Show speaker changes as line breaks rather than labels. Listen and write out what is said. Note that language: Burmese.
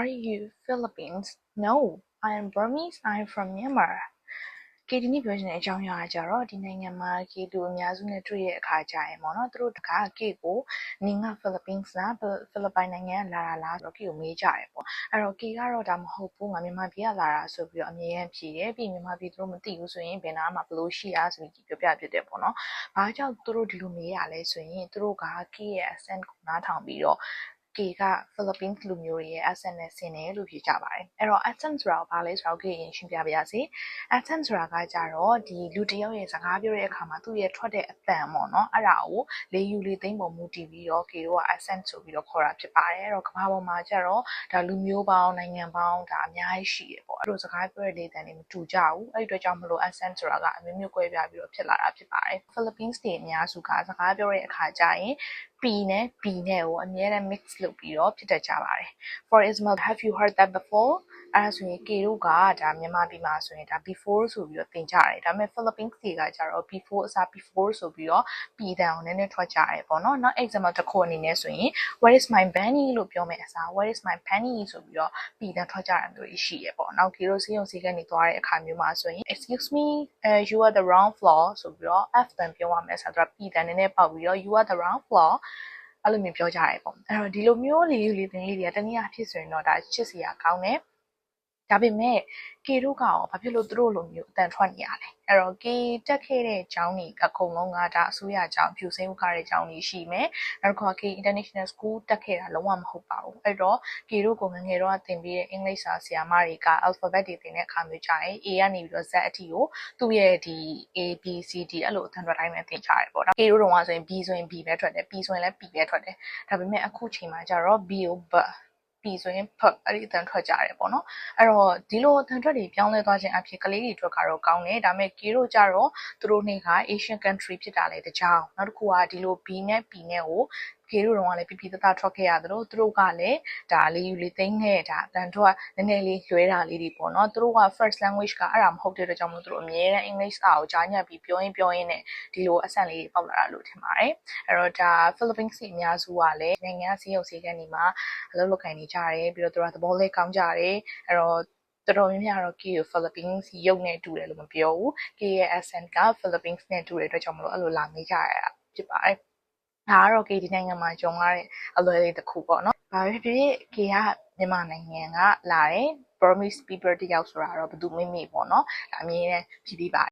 Are you Philippines? No, I am Burmese. I am from Myanmar. ကေဒီနေ့ပြောချင်တဲ့အကြောင်းအရာကကြတော့ဒီနိုင်ငံမှာကေတူအများစုနဲ့တွေ့ရတဲ့အခါကြရင်ပေါ့နော်သူတို့ကကေကိုနင်က Philippines လားဖိလစ်ပိုင်နိုင်ငံကလာတာလားဆိုတော့ကေကိုမေးကြတယ်ပေါ့အဲ့တော့ကေကတော့ဒါမဟုတ်ဘူးငါမြန်မာပြည်ကလာတာဆိုပြီးတော့အမြဲတမ်းဖြေတယ်ပြီးမြန်မာပြည်သူတို့မသိဘူးဆိုရင်ဘယ်နာမှာဘလို့ရှိတာဆိုပြီးပြောပြဖြစ်တယ်ပေါ့နော်ဘာကြောင့်သူတို့ဒီလိုမေးရလဲဆိုရင်သူတို့ကကေရဲ့ accent ကိုနားထောင်ပြီးတော့ကေက Philippines လူမျိုးတွေရဲ့ accent နဲ့ဆင်တယ်လို့ပြောကြပါတယ်အဲ့တော့ accent ဆိုတာဘာလဲဆိုတော့ကေရင်ရှင်းပြပါရစေ accent ဆိုတာကကြတော့ဒီလူတစ်ယောက်ရဲ့စကားပြောတဲ့အခါမှာသူ့ရဲ့ထွက်တဲ့အတန်ပေါ့နော်အဲ့ဒါကိုလေယူလေသိမ့်ပုံမူတည်ပြီးတော့ကေတို့က accent ဆိုပြီးတော့ခေါ်တာဖြစ်ပါတယ်အဲ့တော့ကမ္ဘာပေါ်မှာကြတော့ဒါလူမျိုးပေါင်းနိုင်ငံပေါင်းဒါအများကြီးရှိတယ်ပေါ့အဲ့လိုစကားပြောတဲ့လေတန်တွေမတူကြဘူးအဲ့ဒီအတွက်ကြောင့်မလို့ accent ဆိုတာကအမျိုးမျိုးကွဲပြားပြီးတော့ဖြစ်လာတာဖြစ်ပါတယ် Philippines တွေအများစုကစကားပြောတဲ့အခါကျရင်P နဲ့ B နဲ့ကိုအများနဲ့ mix လုပ်ပြီးတော့ဖြစ်တတ်ကြပါတယ် For example have you heard that before အဲ့ဒါဆိုရင်ကေတို့ကဒါမြန်မာပြည်မှာဆိုရင်ဒါ before ဆိုပြီးတော့သင်ကြတယ်ဒါပေမဲ့ Philippines တွေကကြတော့ before အစား before ဆိုပြီးတော့ P တန်ကိုနည်းနည်းထွက်ကြတယ်ပေါ့နော်နောက် example တစ်ခုအနေနဲ့ဆိုရင် Where is my bunny လို့ပြောမယ်အစား Where is my penny ဆိုပြီးတော့ P တန်ထွက်ကြတာမျိုးရှိရပေါ့နောက်ကေတို့စီးရုံစီးကနေသွားတဲ့အခါမျိုးမှာဆိုရင် Excuse me you are the wrong floor ဆိုပြီးတော့ F တန်ပြောရမယ်ဆိုတော့ P တန်နည်းနည်းပေါက်ပြီးတော့ you are the wrong floorအဲ့လိုမျိုးပြောကြရတယ်ပေါ့အဲ့တော့ဒီလိုမျိုးလေးလေးသင်လေးတွေကတနည်းအားဖြင့်ဆိုရင်တော့ဒါချစ်စရာကောင်းတယ်ဒါပေမဲ့ကေတို့ကရောဘာဖြစ်လို့သူတို့လိုမျိုးအတန်ထွက်နေရလဲအဲ့တော့ကေတက်ခဲ့တဲ့အကြောင်းတွေအကုန်လုံးကဒါအစိုးရအကြောင်းဖြူစင်းဥခတဲ့အကြောင်းတွေရှိမယ်နောက်တစ်ခါကေ International School တက်ခဲ့တာလုံးဝမဟုတ်ပါဘူးအဲ့တော့ကေတို့ကိုငငယ်တော့သင်ပြီးတဲ့အင်္ဂလိပ်စာဆရာမတွေက alphabet တွေသင်တဲ့အခါမျိုးကြရင် A ကနေပြီးတော့ Z အထိကိုသူ့ရဲ့ဒီ A B C D အဲ့လိုအတန်ထွက်တိုင်းနဲ့သင်ချရတယ်ပေါ့နော်ကေတို့တော့ဆိုရင် B ဆိုရင် B ပဲထွက်တယ် P ဆိုရင်လည်း P ပဲထွက်တယ်ဒါပေမဲ့အခုချိန်မှာကျတော့ B ကို B P ဆိုရင်ဖတ်အဲ့ဒီအတန်ထွက်ကြတယ်ပေါ့နော်အဲ့တော့ဒီလိုအတန်ထွက်တွေပြောင်းလဲသွားခြင်းအဖြစ်ကလေးတွေအတွက်ကတော့ကောင်းတယ်ဒါပေမဲ့ကေတို့ကြတော့သူတို့နေက Asian country ဖြစ်တာလေတကြောင်နောက်တစ်ခုကဒီလို B နဲ့ P နဲ့ကိုကေတို့တော့လည်းပြပြတသားထွက်ခဲ့ရတယ်လို့သူတို့ကလည်းဒါလေးယူလေးသိန်းနဲ့ဒါအတန်ထွက်နည်းနည်းလေးလွှဲတာလေးတွေပေါ့နော်သူတို့က first language ကအဲ့ဒါမဟုတ်တဲ့အတွက်ကြောင့်မို့သူတို့အမြဲတမ်း English စာကိုကြားညပ်ပြီးပြောရင်းနဲ့ဒီလိုအဆင့်လေးတွေပေါက်လာတာလို့ထင်ပါတယ်အဲ့တော့ဒါ Philippines အများစုကလည်းနိုင်ငံစီးရုံစီကနေမှာအလုပ်လုပ်ကိုင်နေကြတယ်ပြီးတော့သူတို့သဘောလေးကောင်းကြတယ်အဲ့တော့တော်တော်များများတော့ K ကို Philippines ရုပ်နဲ့တူတယ်လို့မပြောဘူး K ရဲ့ accent က Philippines နဲ့တူတဲ့အတွက်ကြောင့်မလို့အဲ့လိုလာမေးကြရတာဖြစ်ပါတယ်ဒါကတော့ K ဒီနိုင်ငံမှာကြုံရတဲ့အလွယ်လေးတစ်ခုပေါ့နော်။ဘာဖြစ်ဖြစ် K ကမြန်မာနိုင်ငံကလာတယ် Burmese people တယောက်ဆိုတာတော့ဘယ်သူမေ့ပေါ့နော်။ဒါအမြင်နဲ့ဖြေပြီးပါ